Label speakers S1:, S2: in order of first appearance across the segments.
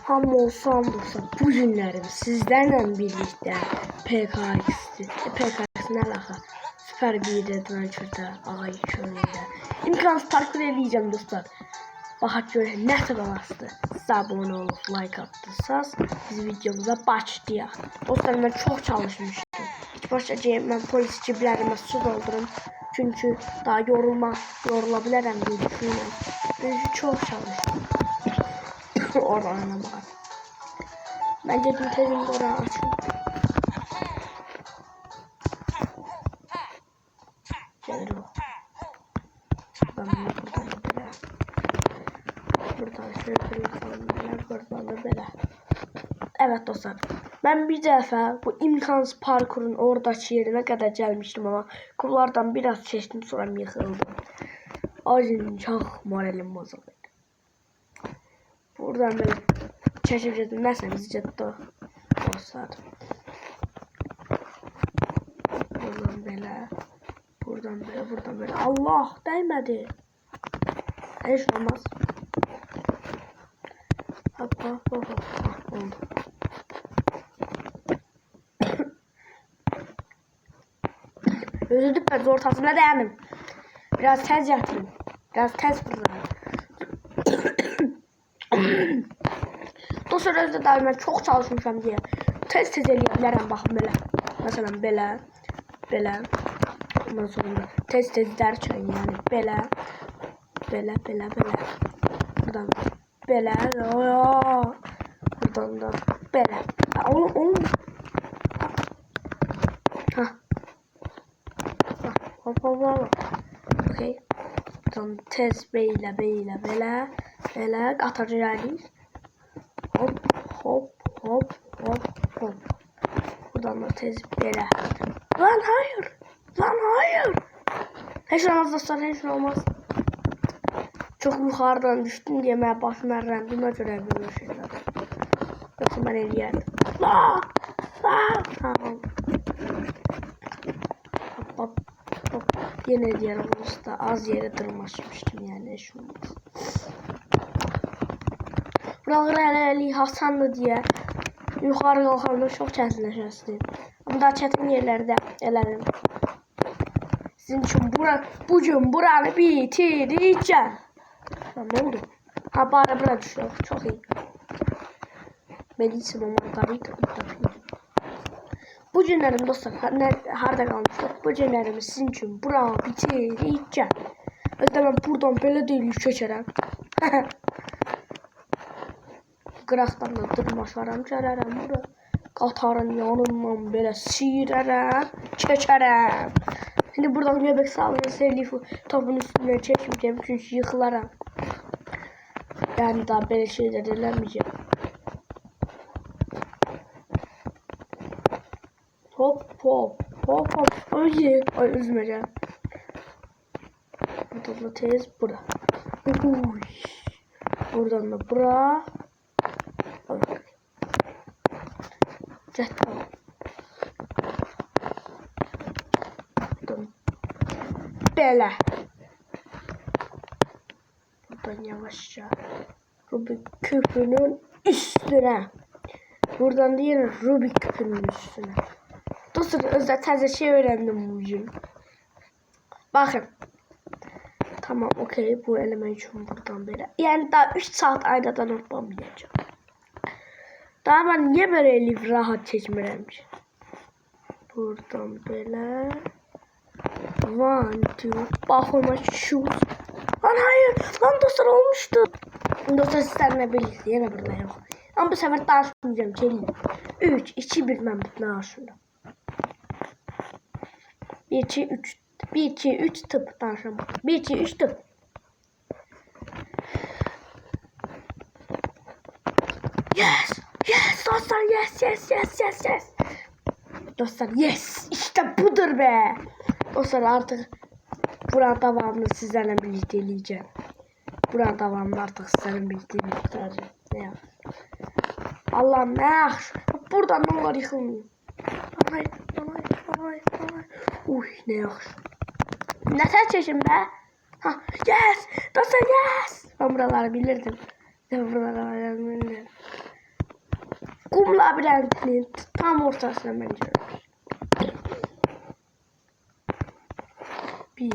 S1: Hamolsam bu günlerim sizlerle birlikte PKX ne alaka? Süper bir adventure'da ay şöyle imkansız parkur edeceğim dostlar. Bakak göre ne kadar bastı. Size abone olup like attıysanız biz videomuza başlayalım. Dostlar ben çok çalışmıştım. Hiç başlayacağım ben polis ciblerime su doldurun. Çünkü daha yorulabilirim diye düşünüyorum. Ben çok çalıştım. Oradan bak. Bence dün tezimde oradan açın. Gelir o. Ben bunu buradan böyle. Buradan şöyle böyle. Buradan da böyle. Evet dostlar. Ben bir defa bu imkansız parkurun oradaki yerine kadar gelmiştim ama kumlardan biraz çeştim sonra yıkıldım. Acın çok moralim bozuldu. Buradan böyle çeşitli nesnemiz ciddi dostlar. Buradan böyle. Buradan böyle. Allah değmedi. Hiç olmaz. Hop. Oldu. Üzüldük ben ortasına dayandım. Biraz tez yatırım. Biraz tez fırlayın. Dostlar özde daim ben çok çalışmışım diye. Tez eləyərəm baxın belə. Məsələn belə. Ondan sonra tez dərkən yəni belə. Buradan belə. Buradan da belə. Oğlum. Hop. Okay. Buradan tez belə qatacağıq. Hop. Buradan da tez belə. Lan hayır. Hiç olmaz dostlar, hiç olmaz. Çok yukarıdan düştüm diye ben başıma randına göre böyle şeyler. Yoksa ben eləyərdim. Tamam. Hop. Yine diğer olursa az yere tırmanmıştım yani hiç olmaz. Buraları eli Hasanlı diye yukarı kalkanda çok çətinləşərsiniz. Ama daha çətin yerlerde elərim. Sizin için bugün buranı bitireceğim. Ne oldu? Bari bura düşüyor. Çok iyi. Medisim ama tabii. Bu günlerim dostlar harda kalmıştık. Bu günlerimi sizin için buranı bitireceğim. Özde ben buradan böyle değil çöçerəm. Qıraqdan da dırmaşaram, gələrəm bura. Qatarın yanından belə siyirərəm, çəkərəm. Şimdi buradan göbek sağlığını sevdiği topun üstüne çekmeyeceğim çünkü yıkılaram. Yani daha böyle şeyler eləmeyeceğim. Hop. Ay üzmeyeceğim. Buradan da tez bura. Buradan da bura. Cetvel. Böyle. Buradan yavaşça Rubik küpünün üstüne. Buradan da yine Rubik küpünün üstüne. Dostlar özde taze şey öğrendim bugün. Bakın. Tamam okey bu eleme için buradan böyle. Yani daha 3 saat aynadan unutmamayacağım. Daha ben niye böyle elif rahat çekmirəm ki? Buradan böyle. 1, 2, bakıma shoot. Lan hayır. Lan dostlar olmuştu. Dostlar sizlerle birlikte yine burada yok. Ama bu sefer danışmayacağım. Gelin. 3, 2, 1 ben bunu şurada. 1, 2, 3 tıp danışalım. 1, 2, 3 tıp. Yes dostlar yes. Dostlar yes işte budur be. Dostlar artık buranın devamını sizlerle birlikte eləyəcəm. Buranın devamını artık sizlerle birlikte eləyəcəm. Ne yap? Allah'ım ne yaxşı. Buradan ne olur yıkılmıyor. Ay. Uy ne yaxşı. Ne sen çeşim be? Yes dostlar yes. Ben buraları bilirdim. Ben buraları bilirdim. kum labirentinin tam ortasına bence. 1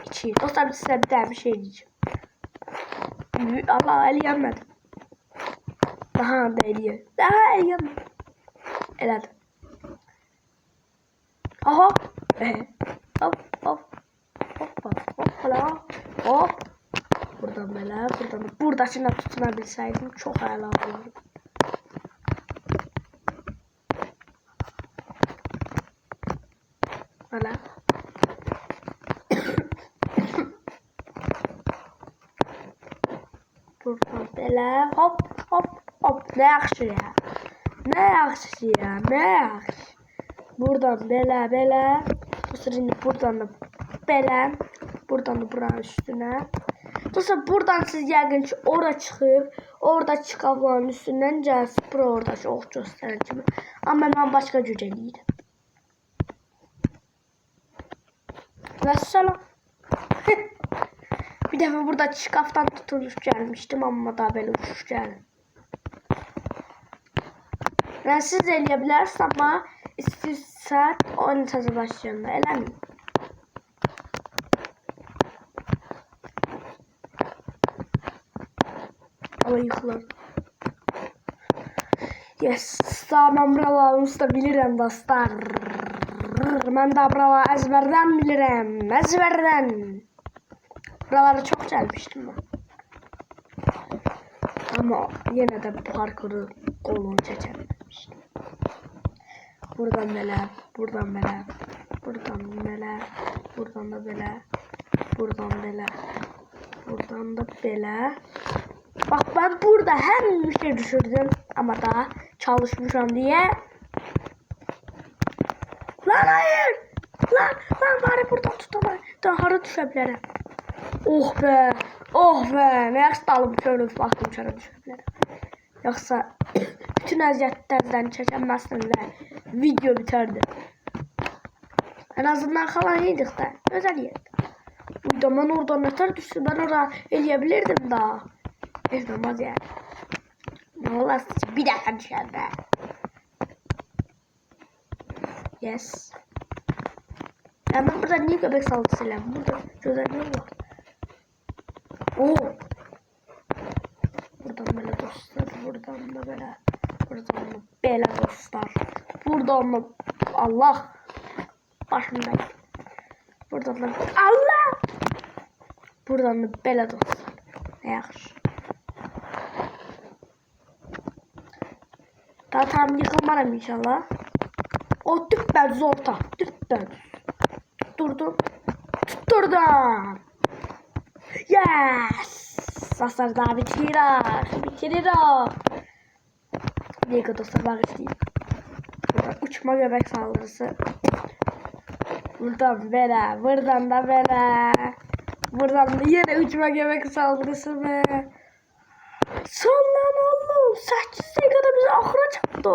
S1: 2 Dostlar size bir şey diyeceğim. Allah eli yanmadı. Daha da eliyor. Daha eli yanmadı. Eladım. Aha. Hop hop. Hoppa hoppala. Hop. Buradan böyle buradan. Burada şimdi tutunabilseydim çok hala olurdu. Böyle. Buradan böyle hop hop hop. Ne yaxşı ya. Ne yaxşı ya. Ne yaxşı. Buradan böyle. Bu sırada buradan da böyle. Buradan da buranın üstüne. Dostlar buradan siz yəqin ki ora çıxıb, orada çıqabların üstündən gəlsin. Bura orada çox göstərən kimi. Amma mən başqa cür eləyirəm. Vəssalam. Bir dəfə burada şkafdan tutulmuş gəlmişdim, amma da belə uçuş gəldi. Yəni siz eləyə bilərsiniz, amma istəyirsə oyun təzə başlayanda eləməyin. Ama yıkılır. Yes, ben buralarımızı da bilirim dostlar. Ben de buraları ezberden bilirim. Ezberden. Buraları çok gelmiştim ben. Ama yine de parkuru kolunu çekememiştim. Buradan böyle, buradan böyle, buradan böyle, buradan da böyle, buradan böyle, buradan da böyle. Bak ben burada hem bir şey düşürdüm ama daha çalışmışım diye. Lan hayır. Lan bari buradan tutamam. Daha hara düşebilirim. Oh be. Oh be. Ne yaxşı dalım şöyle baxdım çara düşebilirim. Yoksa bütün əziyyətlərdən çəkənməzsən və video biterdi. En azından kalan yedik de. Özel yerdi. Burada ben oradan öter düştü. Ben oraya eleyebilirdim daha. Hiç olmaz yani. Ne olmaz bir dakika düşer be. Yes. Hemen burada niye göbek saldırısıyla? Burada güzelliği var. Oo. Buradan böyle dostlar. Buradan da böyle. Buradan da böyle dostlar. Buradan da Allah. Başımdayım. Buradan da Allah. Buradan da böyle dostlar. Ne yakış. Daha tam yıkılmarım inşallah. O düppel zorta. Düppel. Tutturdum. Tutturdum. Yes. Dostlar daha bitiriyoruz. Bir dakika dostlar bağışlayayım. Uçma göbek saldırısı. Buradan böyle. Buradan da böyle. Buradan da yine uçma göbek saldırısı be. Son lan oğlum. 8 dakikada bizi ahıra çaktı.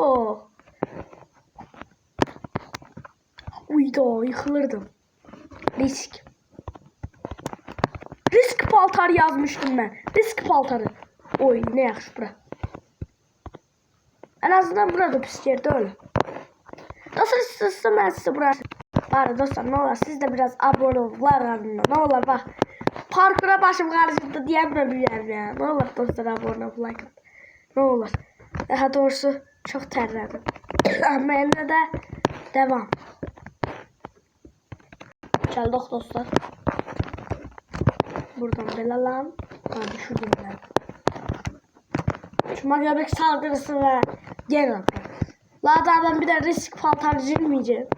S1: Uyda yıkılırdım. Risk. Risk paltarı yazmıştım ben. Risk paltarı. Oy ne yaxşı bura. En azından burada pis yerde öyle. Dostlar istiyorsan ben size burası. Bari dostlar ne olur siz de biraz abone olurlar ardından. Ne olur bak. Parkura başım karşımda diyemiyorum ya. Ne olur dostlar abone ol like at. Ne olur. Daha doğrusu çok terledim. Ama yine de devam. Çaldık dostlar. Buradan belalan. Hadi şuradan ben. Şuma göbek saldırısı ve gel. Daha ben bir de risk paltar girmeyeceğim.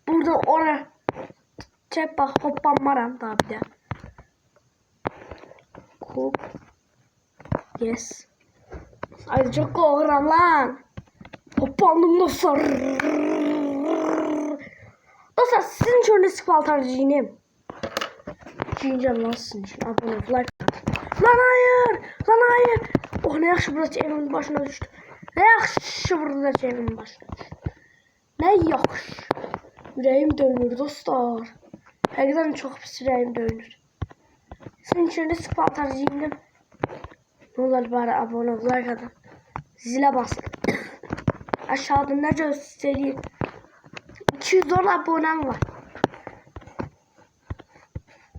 S1: Burada oraya çek bak hoppanmaram daha bir de. Hop. Yes. Ay çok korkuyorum lan. Hoppandım dostlar. Dostlar sizin için risk paltar gireyim. Gireceğim lan sizin için. Abone ol like. Lan hayır. Lan hayır. Oh ne yaxşı burada evimin başına düştü. Ne yaxşı burada evimin başına düştü. Ne yaxşı. Yüreğim dönür dostlar. Həqiqətən çox pis yüreğim dönür. Sizin için risk paltar giyindim. Ne olur bari abone ol like atın. Zile basın. Aşağıda ne gösteriyor? 210 abonem var.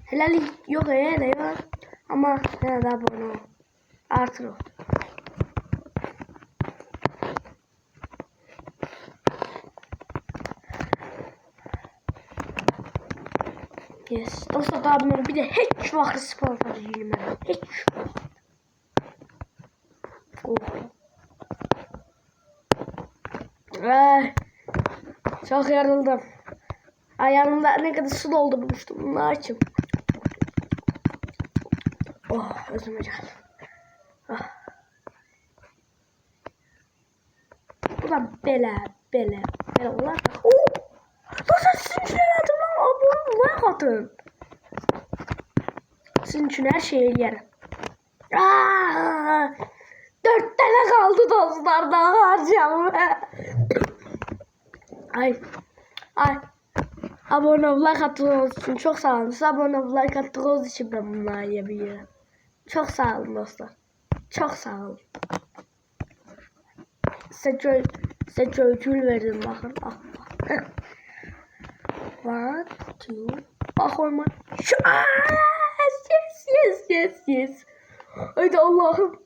S1: Helal yok hele yok. Ama ne de abone ol. Artır o. Yes. Dostlar daha bunları bir de hiç vakit sponsor değilim ben. Hiç vakit. Oh. Çok yarıldım. Ayağımda ne kadar su doldurmuştum. Bunu açım. Oh özüme geldi. Ah. Buradan bele olar. Oh! Dostlar sizin için herhalde lan abone like atın. Sizin için her şeyi yerim. 4 tane kaldı dostlar daha harcayacağım. Ay. Abone ol like attığınız için çok sağ olun. Siz abone ol like attığınız için ben bunları yiyebiliyorum. Çok sağ olun dostlar. Çok sağ olun. Size ödül verdim bakın. One, two. Bak olma. Yes. Haydi Allah'ım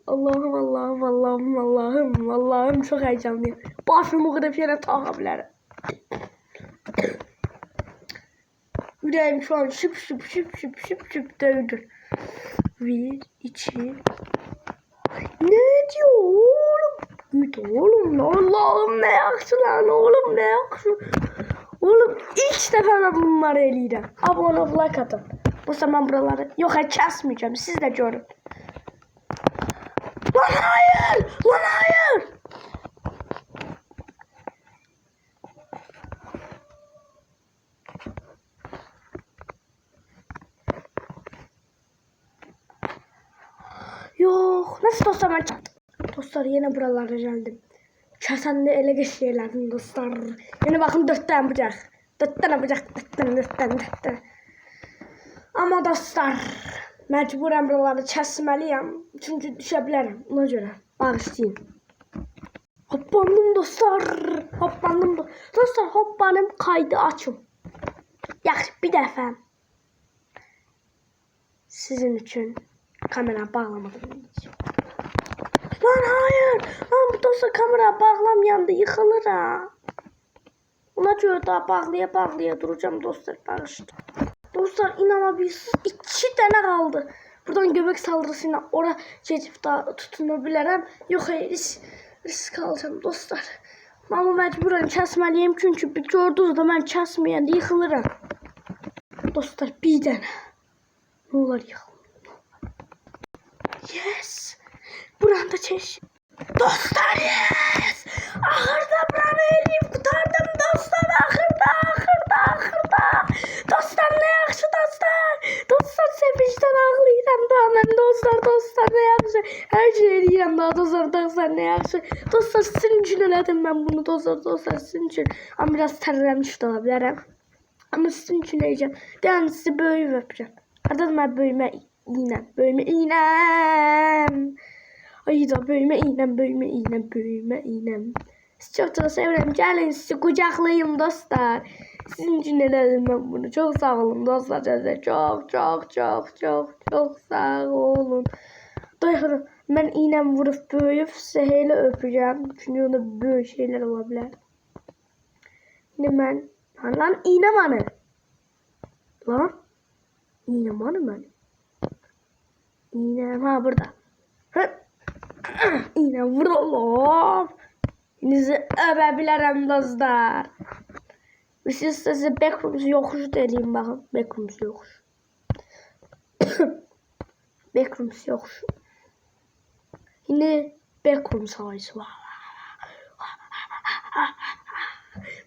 S1: çok heyecanlıyım. Başımı grafiğine takabilirim. Yüreğim şu an şıp dövdür. 1, 2. Ne diyor oğlum? Git oğlum Allah'ım ne yakşı lan oğlum ne yakşı. Oğlum ilk defa ben bunları eleyeceğim. Abone ol like atın. Bu zaman buraları yok kesmeyeceğim. Siz de görün. Lan hayır! Yok. Nasıl dostlar ben çaktım. Dostlar yine buralara geldim. Kesenle ele geçiyorlardı dostlar. Yine bakın 4 tane bıçak. 4 tane. Ama dostlar mecburen buraları kesmeliyim. Çünkü düşebilirim. Ona göre bağışlayın. Hoppandım dostlar. Dostlar hoppanım kaydı açım. Yaxşı bir dəfə sizin için kamera bağlamadım. Lan hayır. Lan bu dostlar kamera bağlamayanda yıkılır ha. Ona göre daha bağlaya duracağım dostlar. Bağışlayın. Dostlar inanabilirsiniz 2 tane kaldı. Buradan göbek saldırısıyla oraya geçip daha tutunabilirim. Yok hayır risk alacağım dostlar. Ama mecburen kesmeliyim çünkü bir gördüğünüzde ben kesmeyen yıkılırım. Dostlar bir tane. Ne olur yıkılır. Yes. Buranda çeş. Dostlar yes. Ahırda buranı eleyip kurtardım dostlar. Ahırda. Dostlar ne yakşı dostlar. Dostlar sevinçten ağlayacağım daha ben dostlar ne yakşı. Her şey eleyeceğim daha dostlar ne yakşı. Dostlar sizin için elədim ben bunu dostlar sizin için. Ama biraz terlemiş de olabilirim. Ama sizin için eleyeceğim. Devam sizi böyle öpeceğim. Ardından ben bölme iğnem. Ay da bölme iğnem. Sizi çok seviyorum. Gelin sizi kucaklayayım dostlar. Sizin için elədim ben bunu. Çok sağ olun dostlar. Size çok sağ olun. Dostlar ben iğnem vurup böyüp size hele öpeceğim. Çünkü onda böyle şeyler olabilir. Yine ben. Lan iğnem anı. Lan. İğnem anı ben. İğnem ha burada. İğnem vuralım. Sizi öpebilirim dostlar. Siz size backrooms yokuş dediğim bakın. Backrooms yokuş. Backrooms yokuş. Yine backrooms havası var.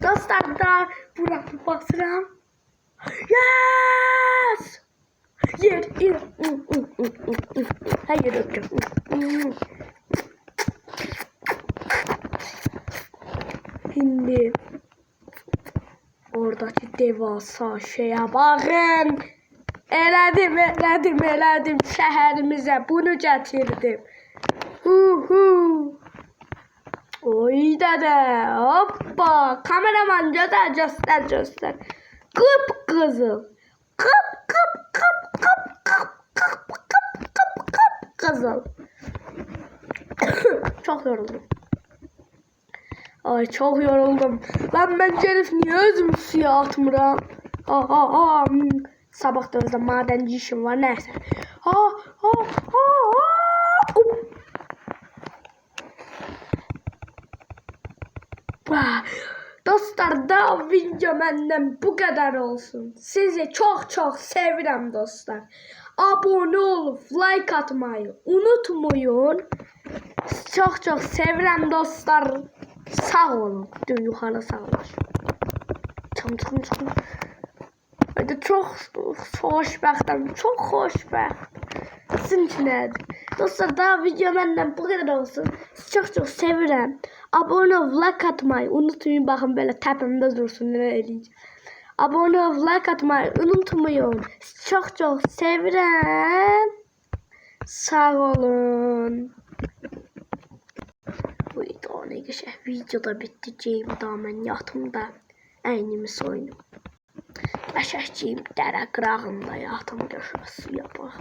S1: Dostlar da buna basıram. Yes! Yer. Hayır öpeceğim. Şimdi oradaki devasa şeye bakın. Eledim şehrimize bunu getirdim. Oy dede. Hoppa. Kameraman göster. Kıpkızıl. Kıpkızıl. Çok yoruldum. Ay çok yoruldum. Lan ben Elif niye özüm suya atmıram? Sabah da özde madenci işim var neyse. Dostlar da video benden bu kadar olsun. Sizi çok seviyorum dostlar. Abone olup like atmayı unutmayın. Çok seviyorum dostlar. Sağ olun. Dün yukarı sağ olun. Çım. Hadi çok hoşbəxtəm. Çok hoşbəxt. Sizin için nədir? Dostlar daha video benden bu kadar olsun. Sizi çok sevirəm. Abone ol, like atmayı unutmayın. Bakın böyle təpəmdə dursun. Nə eləyəcəm. Abone ol, like atmayı unutmayın. Sizi çok sevirəm. Sağ olun. Bu ne geçer. Videoda biteceğim. Daha ben yatımda əynimi soyunum. Aşağıcıyım dərə qırağında yatım görüşürüz. Suya bax.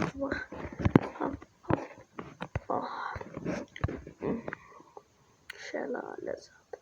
S1: Şəlalə zat.